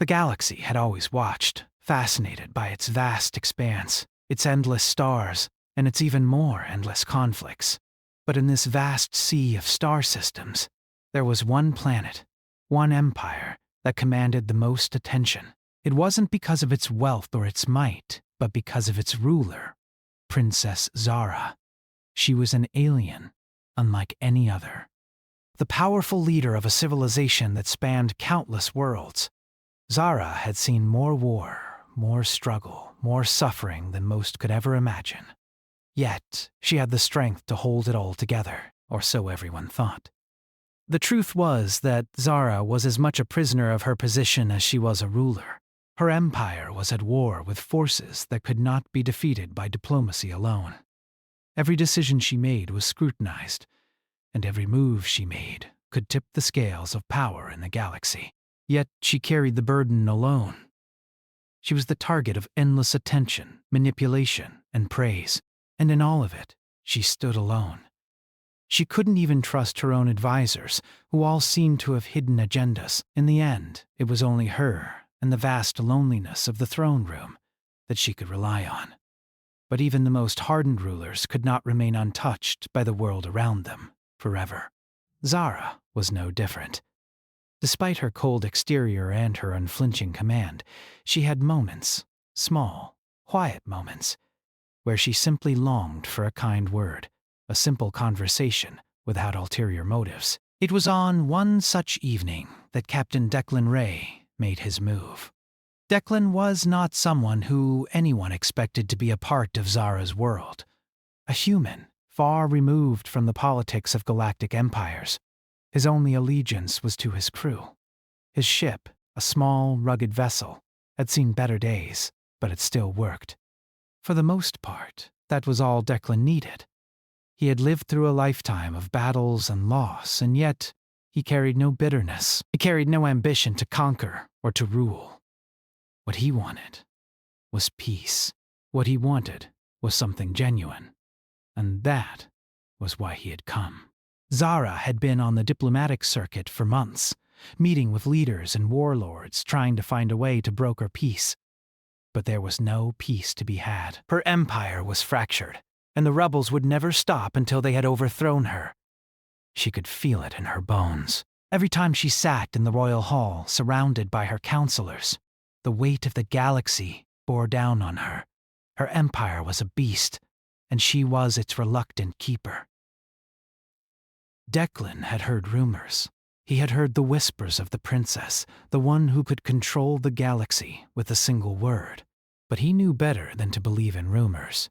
The galaxy had always watched, fascinated by its vast expanse, its endless stars, and its even more endless conflicts. But in this vast sea of star systems, there was one planet, one empire, that commanded the most attention. It wasn't because of its wealth or its might, but because of its ruler, Princess Zara. She was an alien, unlike any other. The powerful leader of a civilization that spanned countless worlds. Zara had seen more war, more struggle, more suffering than most could ever imagine. Yet, she had the strength to hold it all together, or so everyone thought. The truth was that Zara was as much a prisoner of her position as she was a ruler. Her empire was at war with forces that could not be defeated by diplomacy alone. Every decision she made was scrutinized, and every move she made could tip the scales of power in the galaxy. Yet she carried the burden alone. She was the target of endless attention, manipulation, and praise, and in all of it, she stood alone. She couldn't even trust her own advisors, who all seemed to have hidden agendas. In the end, it was only her and the vast loneliness of the throne room that she could rely on. But even the most hardened rulers could not remain untouched by the world around them forever. Zara was no different. Despite her cold exterior and her unflinching command, she had moments, small, quiet moments, where she simply longed for a kind word, a simple conversation without ulterior motives. It was on one such evening that Captain Declan Ray made his move. Declan was not someone who anyone expected to be a part of Zara's world. A human, far removed from the politics of galactic empires. His only allegiance was to his crew. His ship, a small, rugged vessel, had seen better days, but it still worked. For the most part, that was all Declan needed. He had lived through a lifetime of battles and loss, and yet he carried no bitterness. He carried no ambition to conquer or to rule. What he wanted was peace. What he wanted was something genuine. And that was why he had come. Zara had been on the diplomatic circuit for months, meeting with leaders and warlords, trying to find a way to broker peace. But there was no peace to be had. Her empire was fractured, and the rebels would never stop until they had overthrown her. She could feel it in her bones. Every time she sat in the royal hall, surrounded by her counselors, the weight of the galaxy bore down on her. Her empire was a beast, and she was its reluctant keeper. Declan had heard rumors. He had heard the whispers of the princess, the one who could control the galaxy with a single word. But he knew better than to believe in rumors.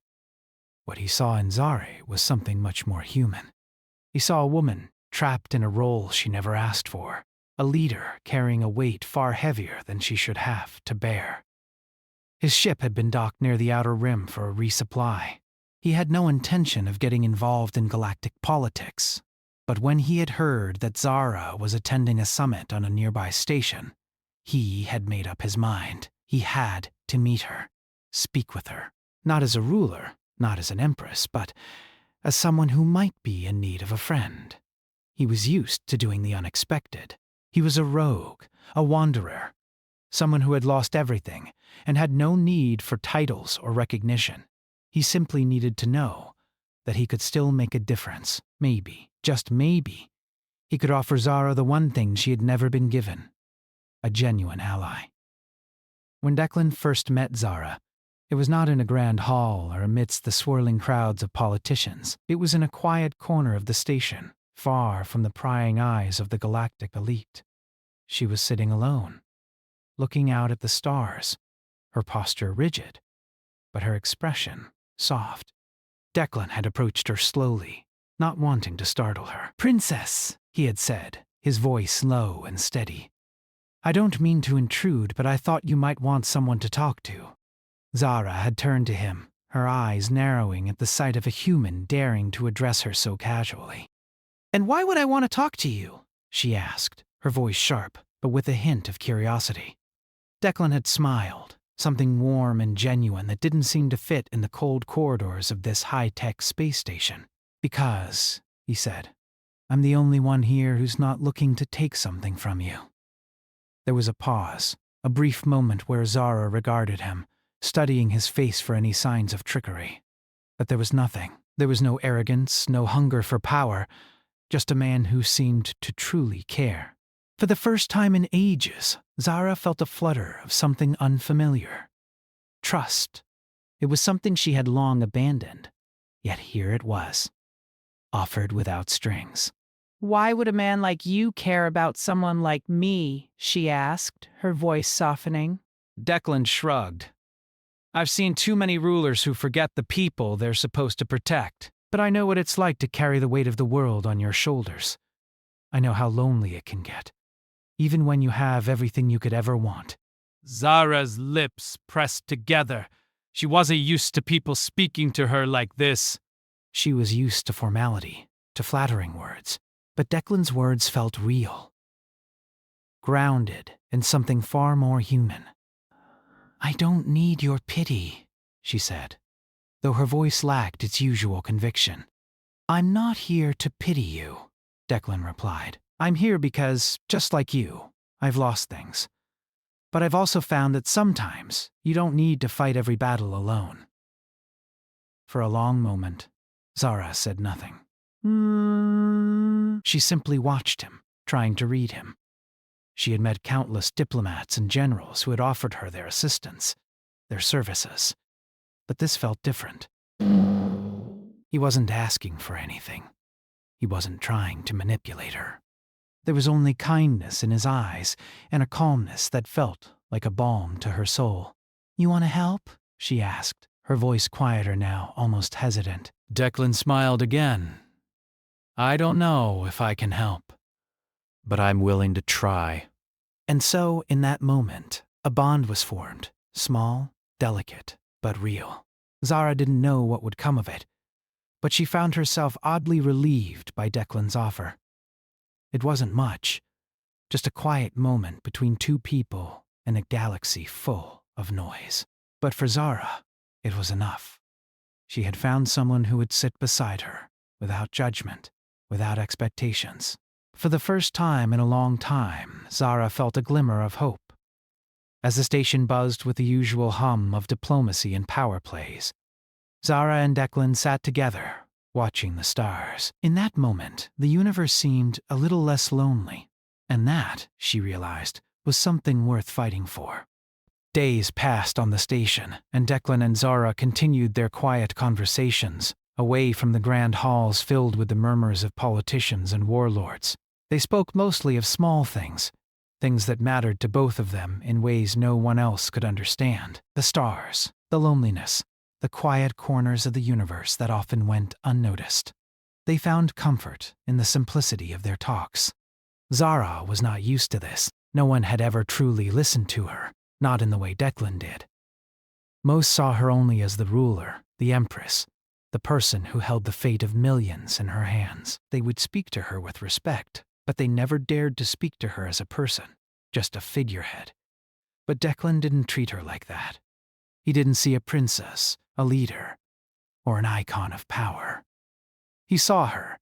What he saw in Zara was something much more human. He saw a woman trapped in a role she never asked for, a leader carrying a weight far heavier than she should have to bear. His ship had been docked near the outer rim for a resupply. He had no intention of getting involved in galactic politics. But when he had heard that Zara was attending a summit on a nearby station, he had made up his mind. He had to meet her, speak with her, not as a ruler, not as an empress, but as someone who might be in need of a friend. He was used to doing the unexpected. He was a rogue, a wanderer, someone who had lost everything and had no need for titles or recognition. He simply needed to know that he could still make a difference. Maybe, just maybe, he could offer Zara the one thing she had never been given, a genuine ally. When Declan first met Zara, it was not in a grand hall or amidst the swirling crowds of politicians. It was in a quiet corner of the station, far from the prying eyes of the galactic elite. She was sitting alone, looking out at the stars, her posture rigid, but her expression soft. Declan had approached her slowly, not wanting to startle her. "Princess," he had said, his voice low and steady. "I don't mean to intrude, but I thought you might want someone to talk to." Zara had turned to him, her eyes narrowing at the sight of a human daring to address her so casually. "And why would I want to talk to you?" she asked, her voice sharp, but with a hint of curiosity. Declan had smiled, something warm and genuine that didn't seem to fit in the cold corridors of this high-tech space station. "Because," he said, "I'm the only one here who's not looking to take something from you." There was a pause. A brief moment where Zara regarded him, studying his face for any signs of trickery. But there was nothing. There was no arrogance, no hunger for power, just a man who seemed to truly care. For the first time in ages, Zara felt a flutter of something unfamiliar. Trust. It was something she had long abandoned, yet here it was, offered without strings. "Why would a man like you care about someone like me?" she asked, her voice softening. Declan shrugged. "I've seen too many rulers who forget the people they're supposed to protect, but I know what it's like to carry the weight of the world on your shoulders. I know how lonely it can get, even when you have everything you could ever want." Zara's lips pressed together. She wasn't used to people speaking to her like this. She was used to formality, to flattering words, but Declan's words felt real, grounded in something far more human. "I don't need your pity," she said, though her voice lacked its usual conviction. "I'm not here to pity you," Declan replied. "I'm here because, just like you, I've lost things. But I've also found that sometimes you don't need to fight every battle alone." For a long moment, Zara said nothing. She simply watched him, trying to read him. She had met countless diplomats and generals who had offered her their assistance, their services. But this felt different. He wasn't asking for anything. He wasn't trying to manipulate her. There was only kindness in his eyes and a calmness that felt like a balm to her soul. "You want to help?" she asked, her voice quieter now, almost hesitant. Declan smiled again. "I don't know if I can help, but I'm willing to try." And so, in that moment, a bond was formed, small, delicate, but real. Zara didn't know what would come of it, but she found herself oddly relieved by Declan's offer. It wasn't much, just a quiet moment between two people in a galaxy full of noise. But for Zara, it was enough. She had found someone who would sit beside her, without judgment, without expectations. For the first time in a long time, Zara felt a glimmer of hope. As the station buzzed with the usual hum of diplomacy and power plays, Zara and Declan sat together, watching the stars. In that moment, the universe seemed a little less lonely, and that, she realized, was something worth fighting for. Days passed on the station, and Declan and Zara continued their quiet conversations, away from the grand halls filled with the murmurs of politicians and warlords. They spoke mostly of small things, things that mattered to both of them in ways no one else could understand. The stars, the loneliness, the quiet corners of the universe that often went unnoticed. They found comfort in the simplicity of their talks. Zara was not used to this. No one had ever truly listened to her, not in the way Declan did. Most saw her only as the ruler, the empress, the person who held the fate of millions in her hands. They would speak to her with respect, but they never dared to speak to her as a person, just a figurehead. But Declan didn't treat her like that. He didn't see a princess, a leader, or an icon of power. He saw her,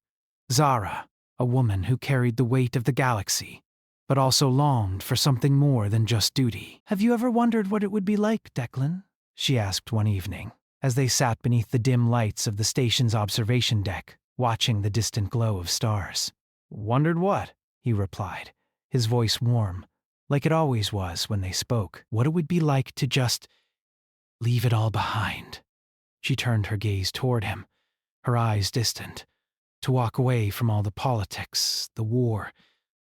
Zara, a woman who carried the weight of the galaxy, but also longed for something more than just duty. "Have you ever wondered what it would be like, Declan?" she asked one evening, as they sat beneath the dim lights of the station's observation deck, watching the distant glow of stars. "Wondered what?" he replied, his voice warm, like it always was when they spoke. "What it would be like to just leave it all behind." She turned her gaze toward him, her eyes distant, to walk away from all the politics, the war,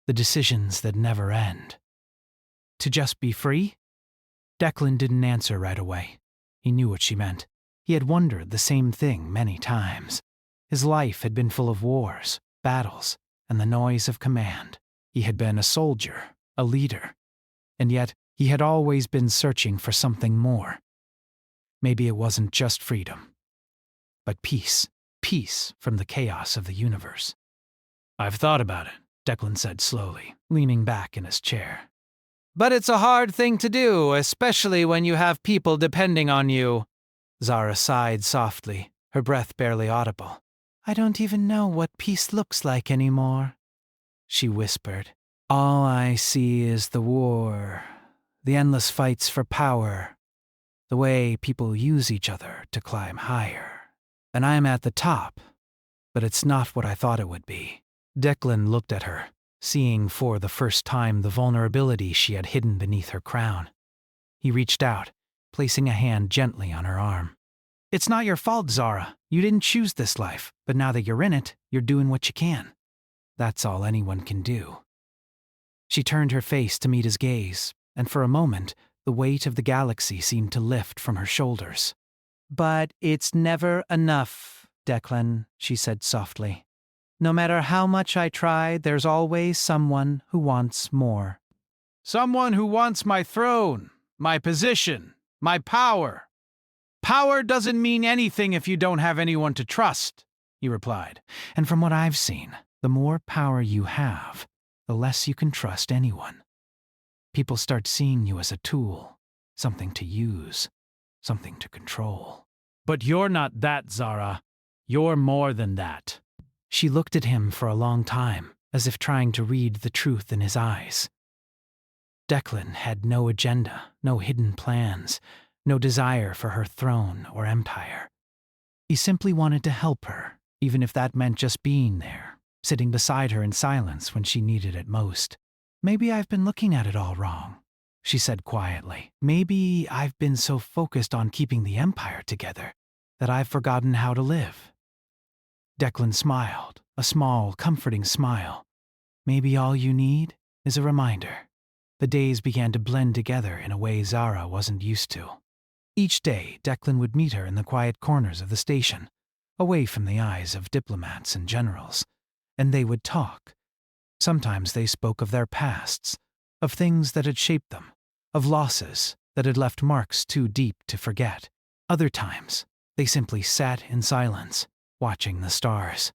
the decisions that never end. To just be free? Declan didn't answer right away. He knew what she meant. He had wondered the same thing many times. His life had been full of wars, battles, and the noise of command. He had been a soldier, a leader, and yet he had always been searching for something more. Maybe it wasn't just freedom, but peace. Peace from the chaos of the universe. "I've thought about it," Declan said slowly, leaning back in his chair. "But it's a hard thing to do, especially when you have people depending on you." Zara sighed softly, her breath barely audible. "I don't even know what peace looks like anymore," she whispered. "All I see is the war, The endless fights for power. The way people use each other to climb higher. And I'm at the top, but it's not what I thought it would be. Declan looked at her, seeing for the first time the vulnerability she had hidden beneath her crown. He reached out, placing a hand gently on her arm. It's not your fault, Zara. You didn't choose this life, but now that you're in it, you're doing what you can. That's all anyone can do. She turned her face to meet his gaze, and for a moment, the weight of the galaxy seemed to lift from her shoulders. But it's never enough, Declan, she said softly. No matter how much I try, there's always someone who wants more. Someone who wants my throne, my position, my power. Power doesn't mean anything if you don't have anyone to trust, he replied. And from what I've seen, the more power you have, the less you can trust anyone. People start seeing you as a tool, something to use, something to control. But you're not that, Zara. You're more than that. She looked at him for a long time, as if trying to read the truth in his eyes. Declan had no agenda, no hidden plans, no desire for her throne or empire. He simply wanted to help her, even if that meant just being there, sitting beside her in silence when she needed it most. Maybe I've been looking at it all wrong, she said quietly. Maybe I've been so focused on keeping the empire together that I've forgotten how to live. Declan smiled, a small, comforting smile. Maybe all you need is a reminder. The days began to blend together in a way Zara wasn't used to. Each day, Declan would meet her in the quiet corners of the station, away from the eyes of diplomats and generals, and they would talk. Sometimes they spoke of their pasts, of things that had shaped them, of losses that had left marks too deep to forget. Other times, they simply sat in silence, watching the stars.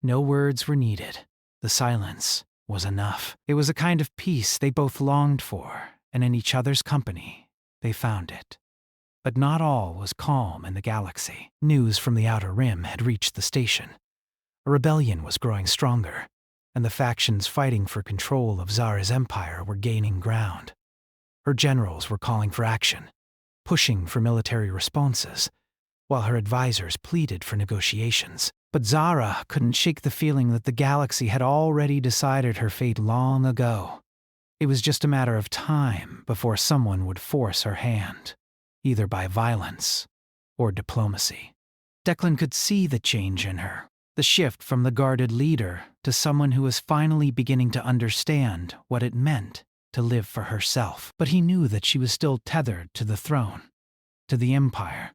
No words were needed. The silence was enough. It was a kind of peace they both longed for, and in each other's company, they found it. But not all was calm in the galaxy. News from the Outer Rim had reached the station. A rebellion was growing stronger, and the factions fighting for control of Zara's empire were gaining ground. Her generals were calling for action, pushing for military responses, while her advisors pleaded for negotiations. But Zara couldn't shake the feeling that the galaxy had already decided her fate long ago. It was just a matter of time before someone would force her hand, either by violence or diplomacy. Declan could see the change in her, the shift from the guarded leader to someone who was finally beginning to understand what it meant to live for herself. But he knew that she was still tethered to the throne, to the empire,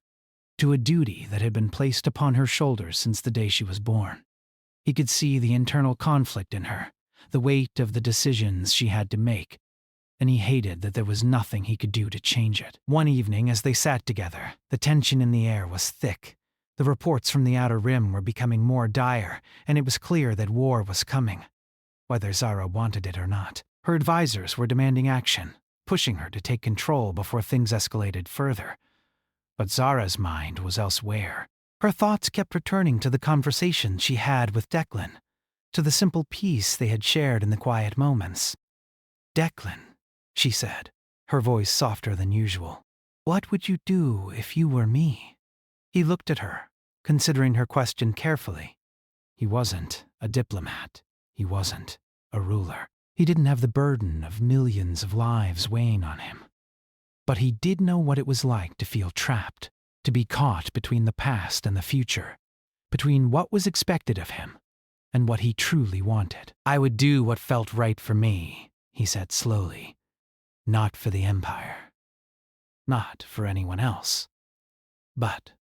to a duty that had been placed upon her shoulders since the day she was born. He could see the internal conflict in her, the weight of the decisions she had to make, and he hated that there was nothing he could do to change it. One evening, as they sat together, the tension in the air was thick. The reports from the Outer Rim were becoming more dire, and it was clear that war was coming, whether Zara wanted it or not. Her advisors were demanding action, pushing her to take control before things escalated further. But Zara's mind was elsewhere. Her thoughts kept returning to the conversation she had with Declan, to the simple peace they had shared in the quiet moments. Declan, she said, her voice softer than usual. What would you do if you were me? He looked at her, considering her question carefully. He wasn't a diplomat. He wasn't a ruler. He didn't have the burden of millions of lives weighing on him. But he did know what it was like to feel trapped, to be caught between the past and the future, between what was expected of him and what he truly wanted. I would do what felt right for me, he said slowly. Not for the Empire. Not for anyone else. But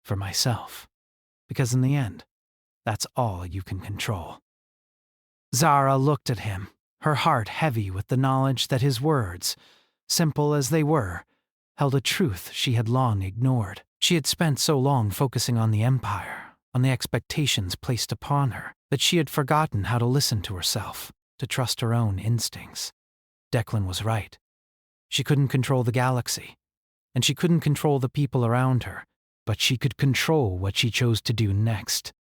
for myself. Because in the end, that's all you can control. Zara looked at him, her heart heavy with the knowledge that his words, simple as they were, held a truth she had long ignored. She had spent so long focusing on the Empire, on the expectations placed upon her, that she had forgotten how to listen to herself, to trust her own instincts. Declan was right. She couldn't control the galaxy, and she couldn't control the people around her, but she could control what she chose to do next.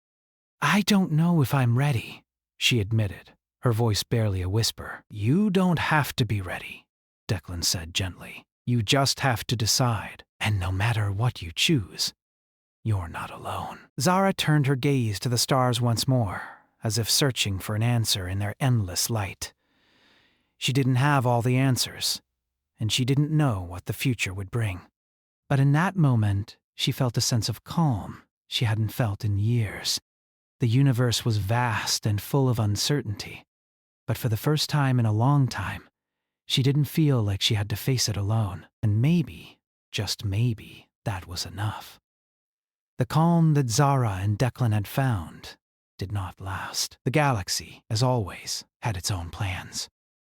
I don't know if I'm ready, she admitted, her voice barely a whisper. You don't have to be ready, Declan said gently. You just have to decide, and no matter what you choose, you're not alone. Zara turned her gaze to the stars once more, as if searching for an answer in their endless light. She didn't have all the answers, and she didn't know what the future would bring. But in that moment, she felt a sense of calm she hadn't felt in years. The universe was vast and full of uncertainty, but for the first time in a long time, she didn't feel like she had to face it alone. And maybe, just maybe, that was enough. The calm that Zara and Declan had found did not last. The galaxy, as always, had its own plans.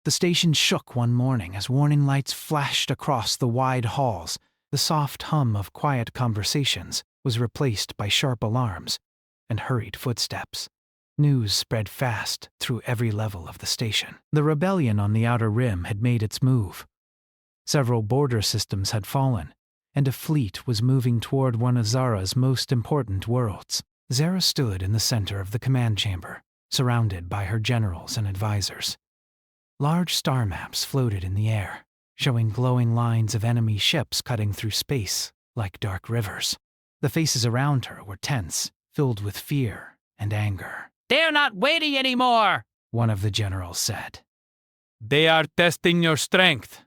The station shook one morning as warning lights flashed across the wide halls. The soft hum of quiet conversations was replaced by sharp alarms and hurried footsteps. News spread fast through every level of the station. The rebellion on the Outer Rim had made its move. Several border systems had fallen, and a fleet was moving toward one of Zara's most important worlds. Zara stood in the center of the command chamber, surrounded by her generals and advisors. Large star maps floated in the air, showing glowing lines of enemy ships cutting through space like dark rivers. The faces around her were tense, filled with fear and anger. They're not waiting anymore, one of the generals said. They are testing your strength.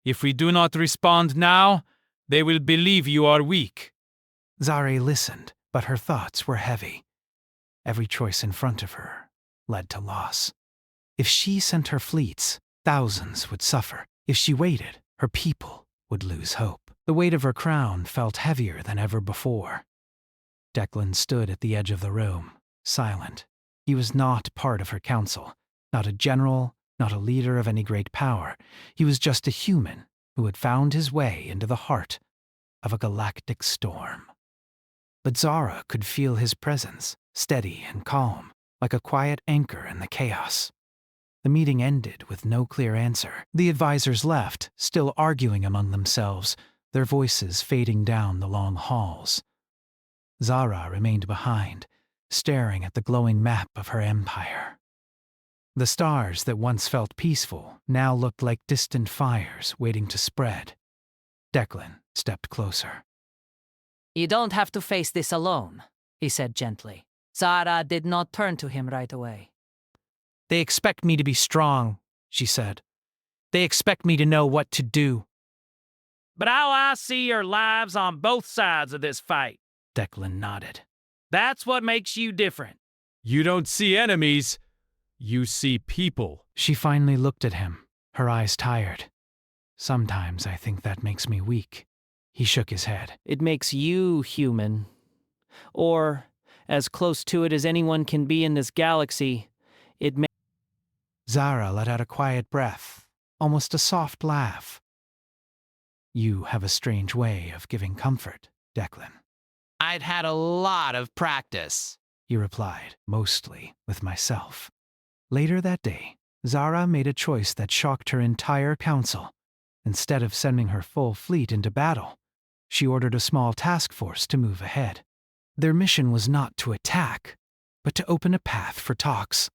If we do not respond now, they will believe you are weak. Zara listened, but her thoughts were heavy. Every choice in front of her led to loss. If she sent her fleets, thousands would suffer. If she waited, her people would lose hope. The weight of her crown felt heavier than ever before. Declan stood at the edge of the room, silent. He was not part of her council, not a general, not a leader of any great power. He was just a human who had found his way into the heart of a galactic storm. But Zara could feel his presence, steady and calm, like a quiet anchor in the chaos. The meeting ended with no clear answer. The advisors left, still arguing among themselves, their voices fading down the long halls. Zara remained behind, staring at the glowing map of her empire. The stars that once felt peaceful now looked like distant fires waiting to spread. Declan stepped closer. You don't have to face this alone, he said gently. Zara did not turn to him right away. They expect me to be strong, she said. They expect me to know what to do. But how I see your lives on both sides of this fight. Declan nodded. That's what makes you different. You don't see enemies, you see people. She finally looked at him, her eyes tired. Sometimes I think that makes me weak. He shook his head. It makes you human. Or, as close to it as anyone can be in this galaxy, it makes... Zara let out a quiet breath, almost a soft laugh. You have a strange way of giving comfort, Declan. I'd had a lot of practice, he replied, mostly with myself. Later that day, Zara made a choice that shocked her entire council. Instead of sending her full fleet into battle, she ordered a small task force to move ahead. Their mission was not to attack, but to open a path for talks.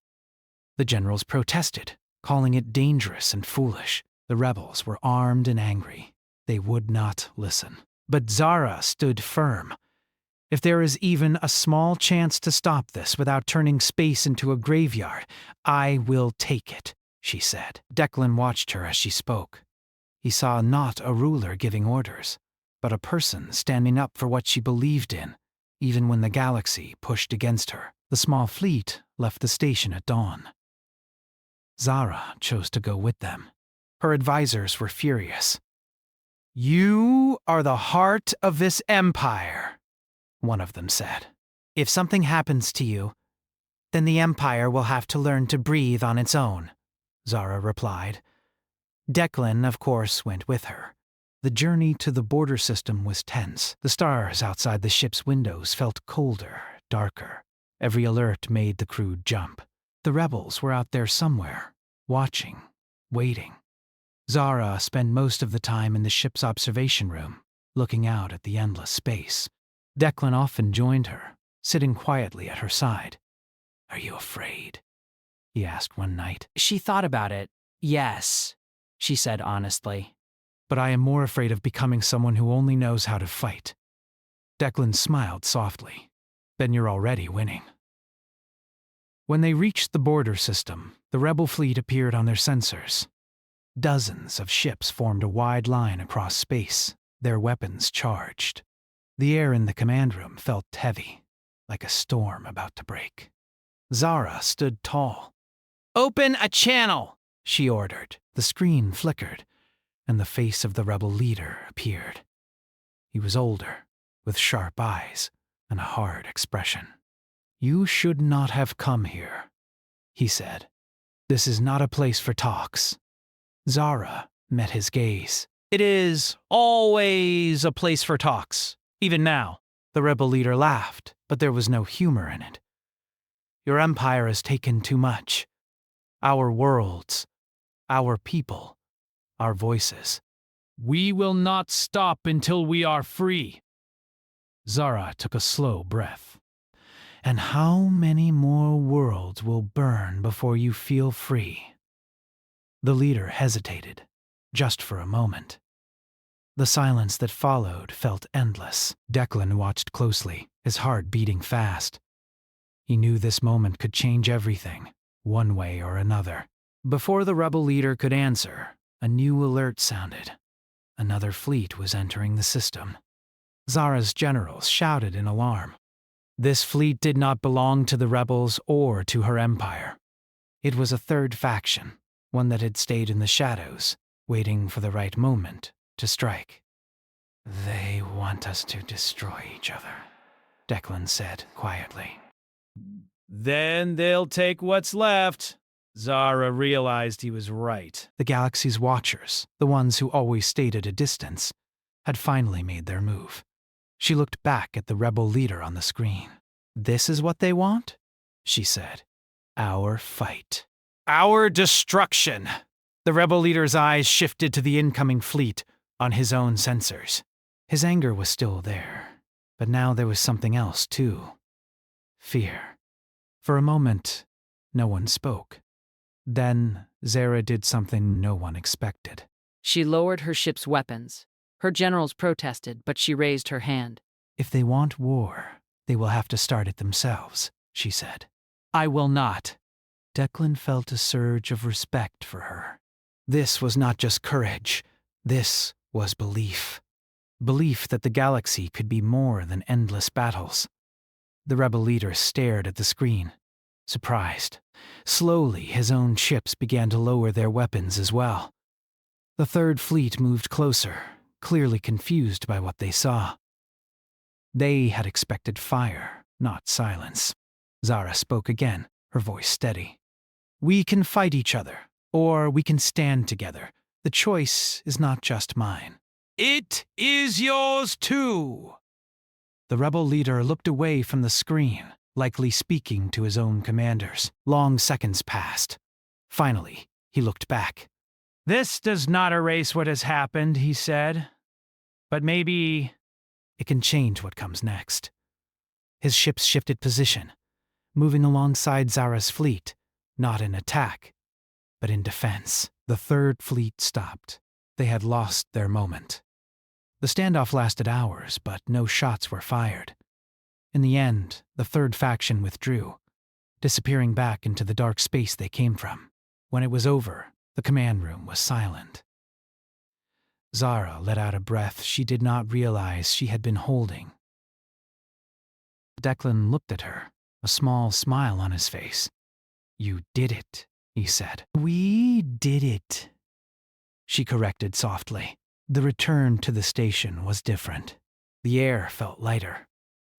The generals protested, calling it dangerous and foolish. The rebels were armed and angry. They would not listen. But Zara stood firm. If there is even a small chance to stop this without turning space into a graveyard, I will take it, she said. Declan watched her as she spoke. He saw not a ruler giving orders, but a person standing up for what she believed in, even when the galaxy pushed against her. The small fleet left the station at dawn. Zara chose to go with them. Her advisors were furious. You are the heart of this empire, one of them said. If something happens to you, then the empire will have to learn to breathe on its own, Zara replied. Declan, of course, went with her. The journey to the border system was tense. The stars outside the ship's windows felt colder, darker. Every alert made the crew jump. The rebels were out there somewhere, watching, waiting. Zara spent most of the time in the ship's observation room, looking out at the endless space. Declan often joined her, sitting quietly at her side. Are you afraid? He asked one night. She thought about it. Yes. she said honestly. But I am more afraid of becoming someone who only knows how to fight. Declan smiled softly. Then you're already winning. When they reached the border system, the rebel fleet appeared on their sensors. Dozens of ships formed a wide line across space, their weapons charged. The air in the command room felt heavy, like a storm about to break. Zara stood tall. "Open a channel!" she ordered. The screen flickered, and the face of the rebel leader appeared. He was older, with sharp eyes and a hard expression. "You should not have come here," he said. "This is not a place for talks." Zara met his gaze. "It is always a place for talks, even now." The rebel leader laughed, but there was no humor in it. "Your empire has taken too much. Our worlds, our people, our voices. We will not stop until we are free." Zara took a slow breath. And how many more worlds will burn before you feel free?" The leader hesitated, just for a moment. The silence that followed felt endless. Declan watched closely, his heart beating fast. He knew this moment could change everything, one way or another. Before the rebel leader could answer, a new alert sounded. Another fleet was entering the system. Zara's generals shouted in alarm. This fleet did not belong to the rebels or to her empire. It was a third faction, one that had stayed in the shadows, waiting for the right moment to strike. "They want us to destroy each other," Declan said quietly. Then they'll take what's left. Zara realized he was right. The galaxy's watchers, the ones who always stayed at a distance, had finally made their move. She looked back at the rebel leader on the screen. "This is what they want?" she said. "Our fight. Our destruction." The rebel leader's eyes shifted to the incoming fleet on his own sensors. His anger was still there, but now there was something else too. Fear. For a moment, no one spoke. Then Zara did something no one expected. She lowered her ship's weapons. Her generals protested, but she raised her hand. "If they want war, they will have to start it themselves," she said. "I will not." Declan felt a surge of respect for her. This was not just courage. This was belief. Belief that the galaxy could be more than endless battles. The rebel leader stared at the screen, surprised. Slowly, his own ships began to lower their weapons as well. The third fleet moved closer, clearly confused by what they saw. They had expected fire, not silence. Zara spoke again, her voice steady. "We can fight each other, or we can stand together. The choice is not just mine." It is yours too. The rebel leader looked away from the screen, likely speaking to his own commanders. Long seconds passed. Finally, he looked back. "This does not erase what has happened," he said. "But maybe it can change what comes next." His ships shifted position, moving alongside Zara's fleet, not in attack, but in defense. The third fleet stopped. They had lost their moment. The standoff lasted hours, but no shots were fired. In the end, the third faction withdrew, disappearing back into the dark space they came from. When it was over, the command room was silent. Zara let out a breath she did not realize she had been holding. Declan looked at her, a small smile on his face. "You did it," he said. "We did it," she corrected softly. The return to the station was different. The air felt lighter.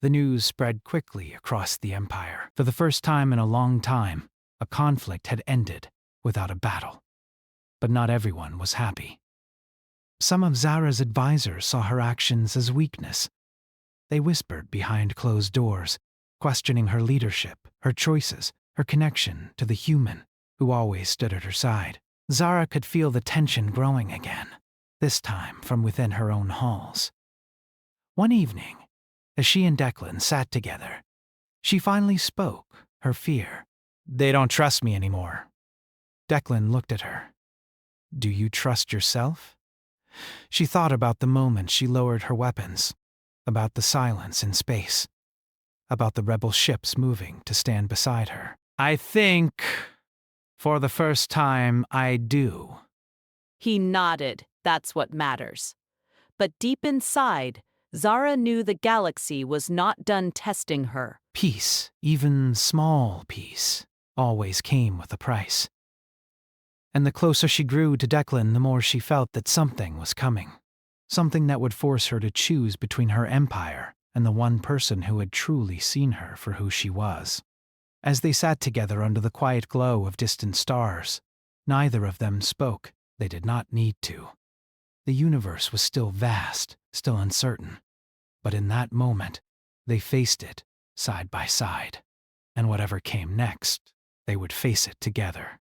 The news spread quickly across the empire. For the first time in a long time, a conflict had ended without a battle. But not everyone was happy. Some of Zara's advisors saw her actions as weakness. They whispered behind closed doors, questioning her leadership, her choices, her connection to the human who always stood at her side. Zara could feel the tension growing again, this time from within her own halls. One evening, as she and Declan sat together, she finally spoke, her fear. "They don't trust me anymore." Declan looked at her. Do you trust yourself? She thought about the moment she lowered her weapons, about the silence in space, about the rebel ships moving to stand beside her. I think, for the first time, I do. He nodded. That's what matters. But deep inside, Zara knew the galaxy was not done testing her. Peace, even small peace, always came with a price. And the closer she grew to Declan, the more she felt that something was coming. Something that would force her to choose between her empire and the one person who had truly seen her for who she was. As they sat together under the quiet glow of distant stars, neither of them spoke. They did not need to. The universe was still vast, still uncertain. But in that moment, they faced it, side by side. And whatever came next, they would face it together.